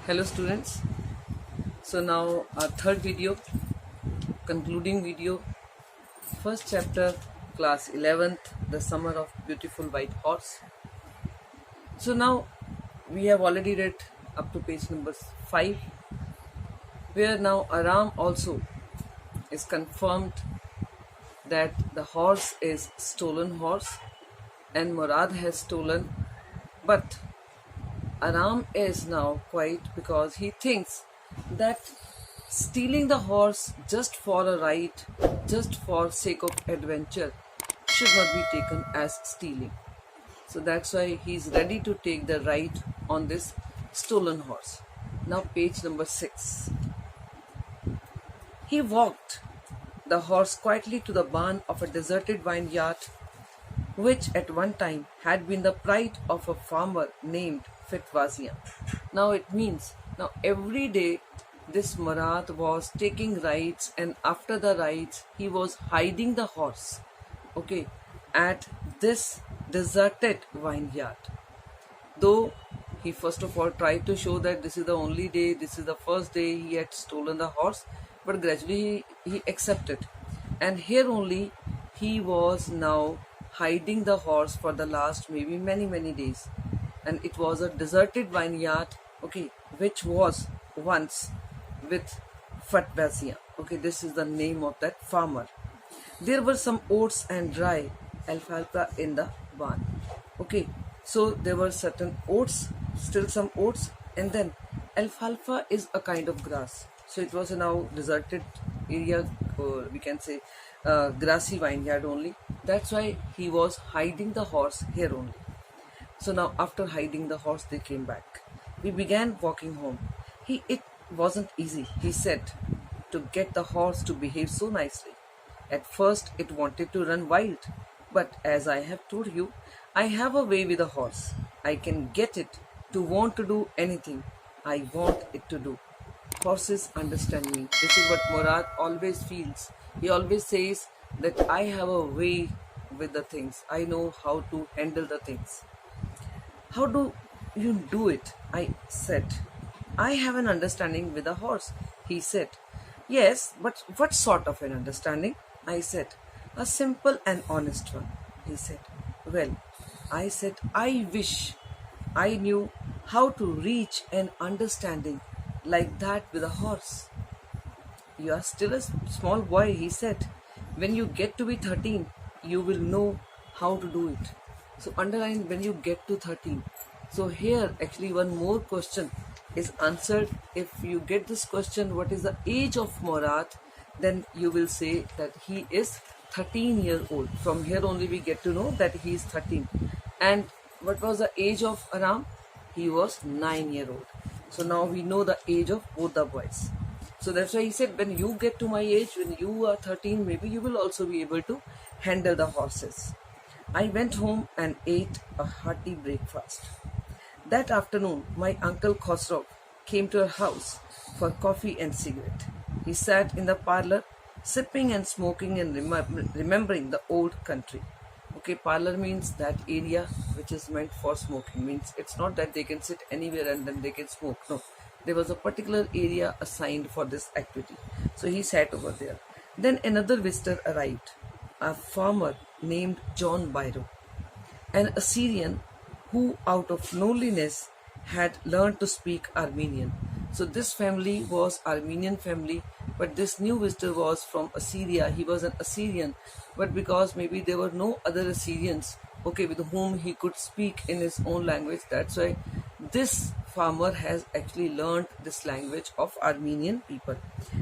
Hello students. So now our third video, concluding video, first chapter, class 11th, the summer of beautiful white horse. So now we have already read up to page number 5, where now Aram also is confirmed that the horse is stolen horse and Murad has stolen, but Aram is now quiet because he thinks that stealing the horse just for a ride, just for sake of adventure, should not be taken as stealing. So that's why he's ready to take the ride on this stolen horse. Now page number 6. He walked the horse quietly to the barn of a deserted vineyard, which at one time had been the pride of a farmer named Fitwazia. Now it means, now every day this Murad was taking rides, and after the rides he was hiding the horse, at this deserted vineyard. Though he first of all tried to show that this is the only day, this is the first day he had stolen the horse, but gradually he accepted. And here only he was now hiding the horse for the last maybe many days. And it was a deserted vineyard, which was once with Fatwazia. This is the name of that farmer. There were some oats and dry alfalfa in the barn. So there were certain oats, still some oats, and then alfalfa is a kind of grass. So it was a now deserted area, or we can say grassy vineyard only. That's why he was hiding the horse here only. So now after hiding the horse, they came back. We began walking home. It wasn't easy, he said, to get the horse to behave so nicely. At first it wanted to run wild, but as I have told you, I have a way with a horse. I can get it to want to do anything I want it to do. Horses understand me. This is what Murad always feels. He always says that I have a way with the things. I know how to handle the things. How do you do it? I said. I have an understanding with a horse, he said. Yes, but what sort of an understanding? I said. A simple and honest one, he said. Well, I said, I wish I knew how to reach an understanding like that with a horse. You are still a small boy, he said. When you get to be 13, you will know how to do it. So underline when you get to 13. So here actually one more question is answered. If you get this question, what is the age of Murad, then you will say that he is 13 years old. From here only we get to know that he is 13. And what was the age of Aram? He was 9 years old. So now we know the age of both the boys. So that's why he said, when you get to my age, when you are 13, maybe you will also be able to handle the horses. I went home and ate a hearty breakfast. That afternoon, my uncle Khosrow came to our house for coffee and cigarette. He sat in the parlor, sipping and smoking and remembering the old country. Parlor means that area which is meant for smoking. Means it's not that they can sit anywhere and then they can smoke. No, there was a particular area assigned for this activity. So he sat over there. Then another visitor arrived, a farmer named John Byro, an Assyrian who out of loneliness had learned to speak Armenian. So this family was Armenian family, but this new visitor was from Assyria. He was an Assyrian, but because maybe there were no other Assyrians, with whom he could speak in his own language, that's why this farmer has actually learned this language of Armenian people.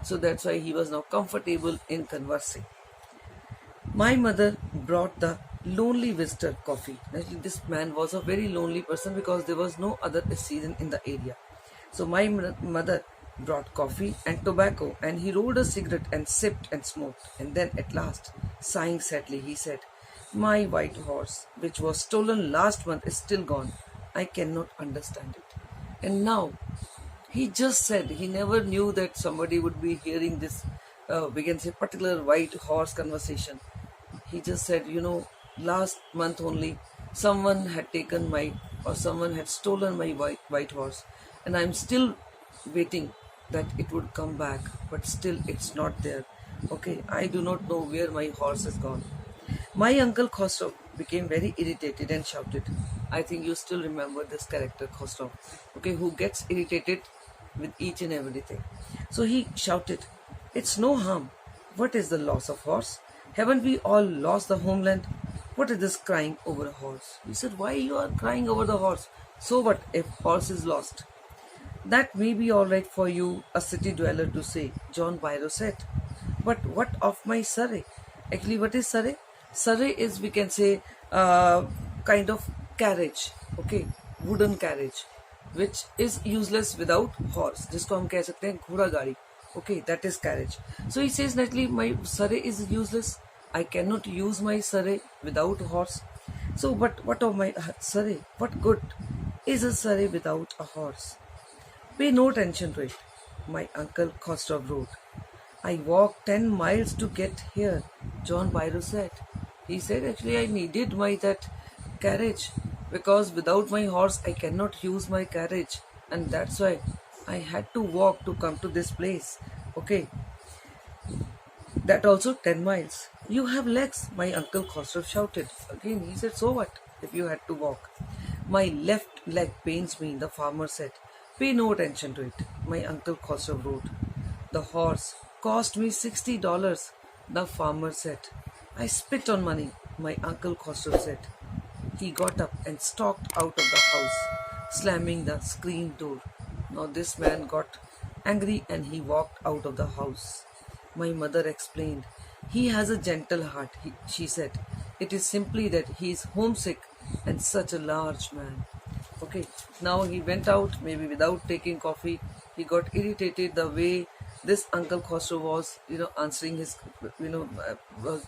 So that's why he was now comfortable in conversing. My mother brought the lonely visitor coffee. Actually, this man was a very lonely person because there was no other Assyrian in the area. So my mother brought coffee and tobacco, and he rolled a cigarette and sipped and smoked. And then at last, sighing sadly, he said, my white horse, which was stolen last month, is still gone. I cannot understand it. And now, he just said, he never knew that somebody would be hearing this, we can say, particular white horse conversation. He just said, last month only, someone had stolen my white horse, and I'm still waiting that it would come back, but still it's not there. Okay, I do not know where my horse is gone. My uncle Khosrow became very irritated and shouted. I think you still remember this character Khosrow, okay, who gets irritated with each and everything. So he shouted, "It's no harm. What is the loss of horse? Haven't we all lost the homeland? What is this crying over a horse?" He said, "Why you are crying over the horse? So what if horse is lost?" "That may be all right for you, a city dweller, to say," John Byro said. "But what of my Surrey?" Actually, what is Surrey? Surrey is, we can say, kind of carriage, okay, wooden carriage, which is useless without horse. जिसको हम कह सकते हैं घोड़ा गाड़ी. Okay, that is carriage. So he says naturally, my Surrey is useless. I cannot use my Surrey without horse. So, but what of my Surrey? What good is a Surrey without a horse? Pay no attention to it, my uncle Kostov wrote. I walked 10 miles to get here, John Byro said. He said, actually, I needed my that carriage because without my horse, I cannot use my carriage, and that's why I had to walk to come to this place. Okay, that also 10 miles. You have legs, my uncle Khosrow shouted. Again, he said, so what if you had to walk? My left leg pains me, the farmer said. Pay no attention to it, my uncle Khosrow wrote. The horse cost me $60, the farmer said. I spit on money, my uncle Khosrow said. He got up and stalked out of the house, slamming the screen door. Now this man got angry and he walked out of the house. My mother explained. He has a gentle heart, she said. It is simply that he is homesick and such a large man. Okay, now he went out, maybe without taking coffee. He got irritated the way this Uncle Khosrow was, answering his, was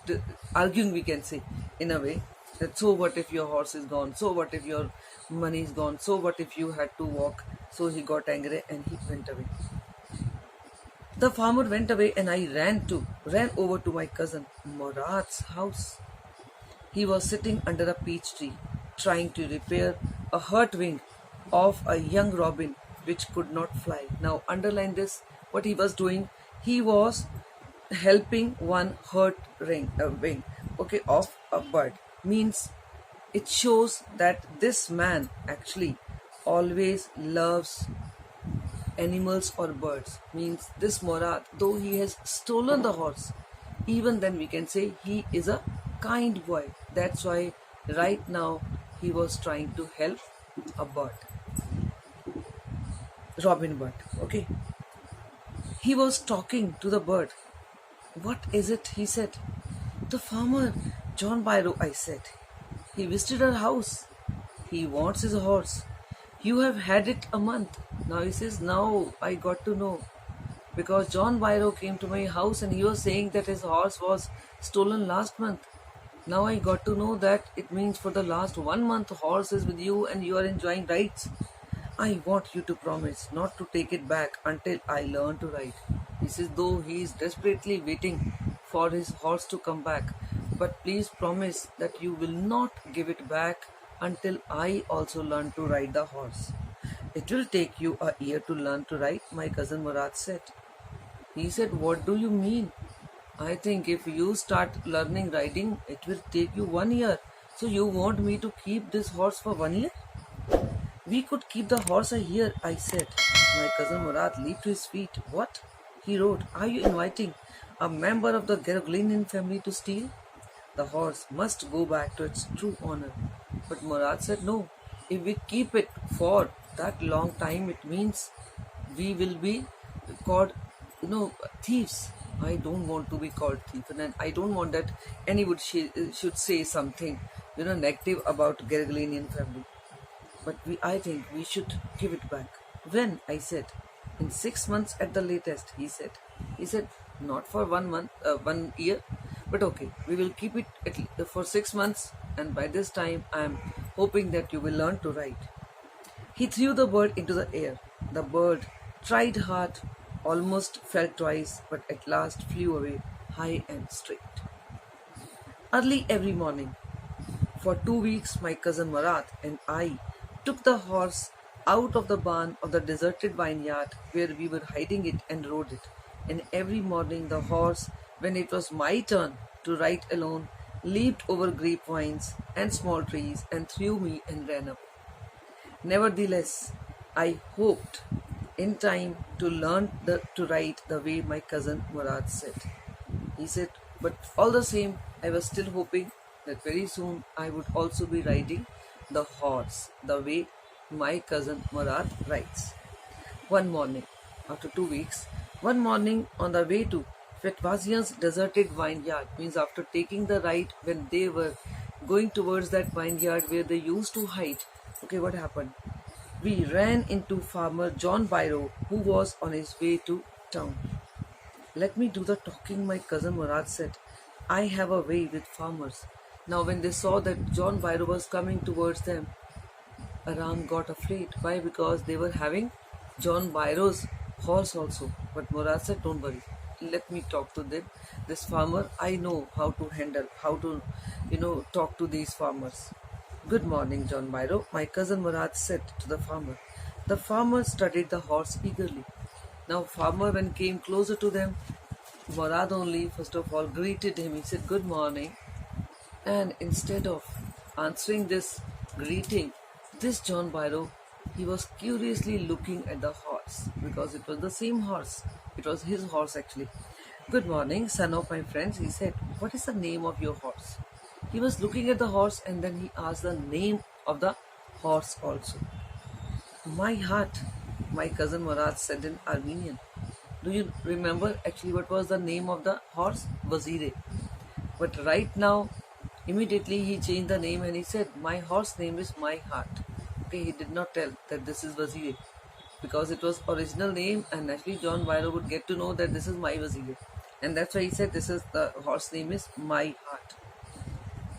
arguing, we can say, in a way. That so what if your horse is gone? So what if your money is gone? So what if you had to walk? So he got angry and he went away. The farmer went away and I ran over to my cousin Murad's house. He was sitting under a peach tree, trying to repair a hurt wing of a young robin which could not fly. Now underline this, what he was doing, he was helping one hurt wing, okay, of a bird. Means it shows that this man actually always loves animals or birds. Means this Murad, though he has stolen the horse, even then we can say he is a kind boy. That's why right now he was trying to help a bird, robin bird. Okay, he was talking to the bird. What is it? He said. The farmer, John Byro, I said. He visited our house. He wants his horse. You have had it a month. Now he says, now I got to know. Because John Byro came to my house and he was saying that his horse was stolen last month. Now I got to know that it means for the last 1 month horse is with you and you are enjoying rides. I want you to promise not to take it back until I learn to ride. He says, though he is desperately waiting for his horse to come back, but please promise that you will not give it back until I also learn to ride the horse. It will take you a year to learn to ride, my cousin Murad said. He said, what do you mean? I think if you start learning riding, it will take you 1 year. So you want me to keep this horse for 1 year? We could keep the horse a year, I said. My cousin Murad leaped to his feet. What? He wrote, are you inviting a member of the Geroglinian family to steal? The horse must go back to its true owner. But Murad said, no. If we keep it for that long time, it means we will be called, thieves. I don't want to be called thief, and I don't want that anyone should say something, negative about Geroglinian family. But I think we should give it back. When? I said. In 6 months at the latest, he said. He said, not for 1 month, 1 year, but okay, we will keep it for 6 months, and by this time, I am hoping that you will learn to ride. He threw the bird into the air. The bird tried hard, almost fell twice, but at last flew away high and straight. Early every morning, for 2 weeks, my cousin Marat and I took the horse out of the barn of the deserted vineyard where we were hiding it and rode it. And every morning the horse, when it was my turn to ride alone, leaped over grapevines and small trees and threw me and ran away. Nevertheless, I hoped in time to learn to ride the way my cousin Murad said. He said, but all the same, I was still hoping that very soon I would also be riding the horse the way my cousin Murad rides. One morning, after 2 weeks, one morning on the way to Fetwazian's deserted vineyard, means after taking the ride when they were going towards that vineyard where they used to hide, okay, what happened? We ran into farmer John Byro, who was on his way to town. Let me do the talking, my cousin Murad said. I have a way with farmers. Now, when they saw that John Byro was coming towards them, Aram got afraid. Why? Because they were having John Byro's horse also. But Murad said, don't worry. Let me talk to them. This farmer, I know how to handle, how to, talk to these farmers. Good morning, John Byro, my cousin Murad said to the farmer. The farmer studied the horse eagerly. Now, farmer, when came closer to them, Murad only, first of all, greeted him. He said, good morning. And instead of answering this greeting, this John Byro, he was curiously looking at the horse because it was the same horse. It was his horse actually. Good morning, son of my friends, he said. What is the name of your horse? He was looking at the horse and then he asked the name of the horse also. My heart, my cousin Murad said in Armenian. Do you remember actually what was the name of the horse? Wazire. But right now, immediately he changed the name and he said, my horse name is My Heart. Okay, he did not tell that this is Wazire because it was original name and naturally John Byro would get to know that this is my Wazire. And that's why he said this is the horse name is My Heart.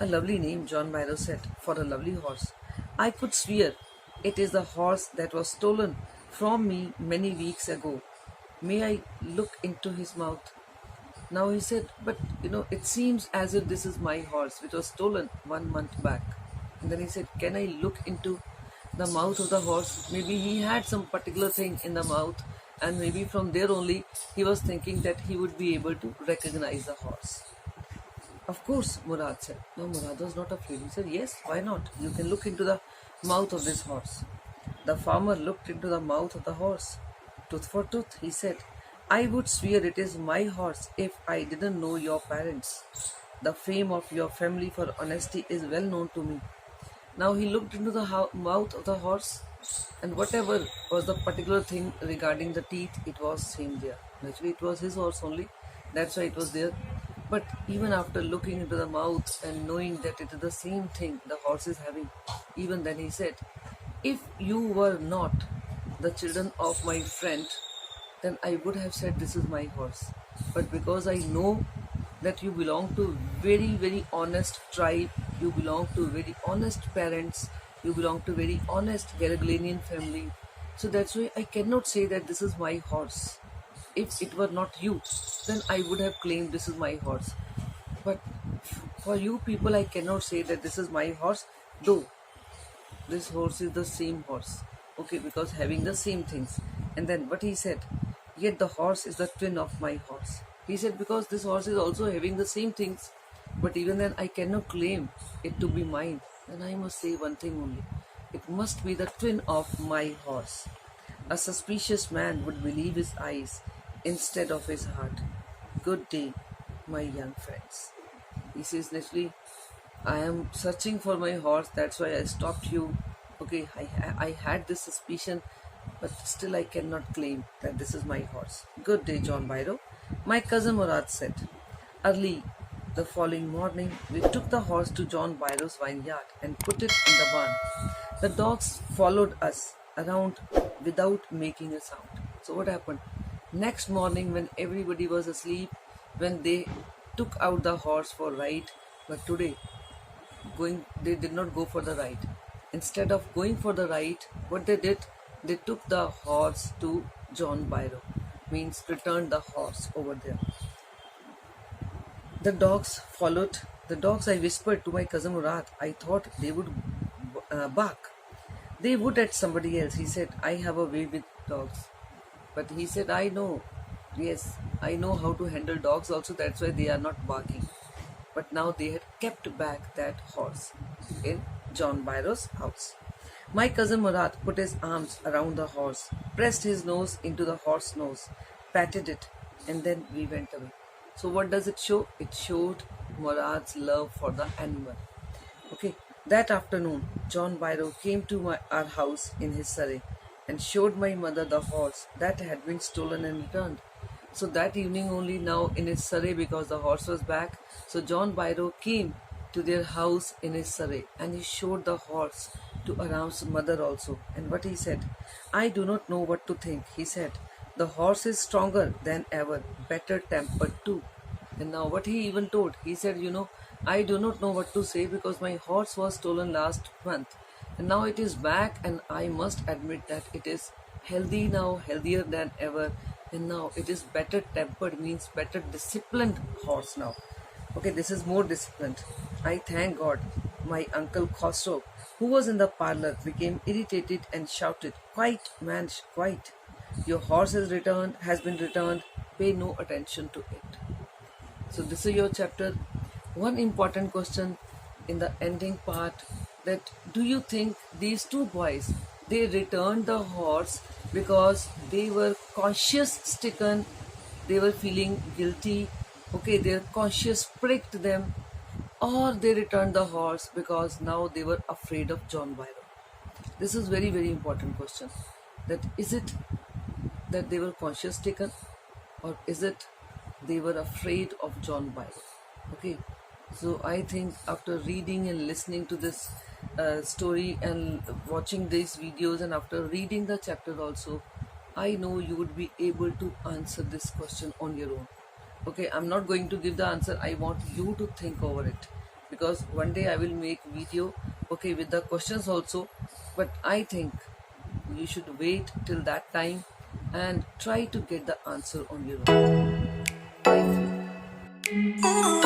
A lovely name, John Byro said, for a lovely horse. I could swear it is the horse that was stolen from me many weeks ago. May I look into his mouth? Now he said, but it seems as if this is my horse, which was stolen 1 month back. And then he said, can I look into the mouth of the horse? Maybe he had some particular thing in the mouth, and maybe from there only he was thinking that he would be able to recognize the horse. Of course, Murad said. No, Murad was not afraid. He said, yes, why not? You can look into the mouth of this horse. The farmer looked into the mouth of the horse. Tooth for tooth, he said. I would swear it is my horse if I didn't know your parents. The fame of your family for honesty is well known to me. Now he looked into the mouth of the horse, and whatever was the particular thing regarding the teeth, it was same there. Naturally, it was his horse only. That's why it was there. But even after looking into the mouth and knowing that it is the same thing the horse is having, even then he said, if you were not the children of my friend, then I would have said this is my horse. But because I know that you belong to very, very honest tribe, you belong to very honest parents, you belong to very honest Garaglanian family. So that's why I cannot say that this is my horse. If it were not you, then I would have claimed this is my horse. But for you people, I cannot say that this is my horse, though this horse is the same horse. Okay, because having the same things. And then what he said, yet the horse is the twin of my horse. He said, because this horse is also having the same things, but even then I cannot claim it to be mine. Then I must say one thing only. It must be the twin of my horse. A suspicious man would believe his eyes instead of his heart. Good day, my young friends. He says, naturally, I am searching for my horse, that's why I stopped you. Okay, I had this suspicion, but still I cannot claim that this is my horse. Good day, John Byro, my cousin Murad said. Early the following morning, we took the horse to John Byro's vineyard and put it in the barn. The dogs followed us around without making a sound. So what happened? Next morning, when everybody was asleep, when they took out the horse for ride, but today they did not go for the ride. Instead of going for the ride, what they did, they took the horse to John Byro, means returned the horse over there. The dogs followed. The dogs, I whispered to my cousin Murad, I thought they would bark. They would at somebody else. He said, I have a way with dogs. But he said, I know. Yes, I know how to handle dogs also. That's why they are not barking. But now they had kept back that horse in John Byro's house. My cousin Murad put his arms around the horse, pressed his nose into the horse's nose, patted it, and then we went away. So, what does it show? It showed Murad's love for the animal. Okay, that afternoon, John Byro came to our house in his surrey and showed my mother the horse that had been stolen and returned. So that evening only now in his surrey, because the horse was back, so John Byro came to their house in his surrey and he showed the horse to Aram's mother also. And what he said, I do not know what to think. He said, the horse is stronger than ever, better tempered too. And now what he even told, he said, I do not know what to say because my horse was stolen last month. And now it is back and I must admit that it is healthy now, healthier than ever. And now it is better tempered, means better disciplined horse now. Okay, this is more disciplined. I thank God. My uncle Khosrow, who was in the parlor, became irritated and shouted, Quiet, man, quiet. Your horse has been returned. Pay no attention to it. So this is your chapter. One important question in the ending part, that do you think these two boys, they returned the horse because they were conscience stricken, they were feeling guilty, okay, their conscience pricked them, or they returned the horse because now they were afraid of John Byro? This is very, very important question. That is it that they were conscience stricken, or is it they were afraid of John Byro? Okay, so I think after reading and listening to this story and watching these videos, and after reading the chapter also, I know you would be able to answer this question on your own. Okay, I'm not going to give the answer. I want you to think over it, because one day I will make video, okay, with the questions also. But I think you should wait till that time and try to get the answer on your own. Thank you.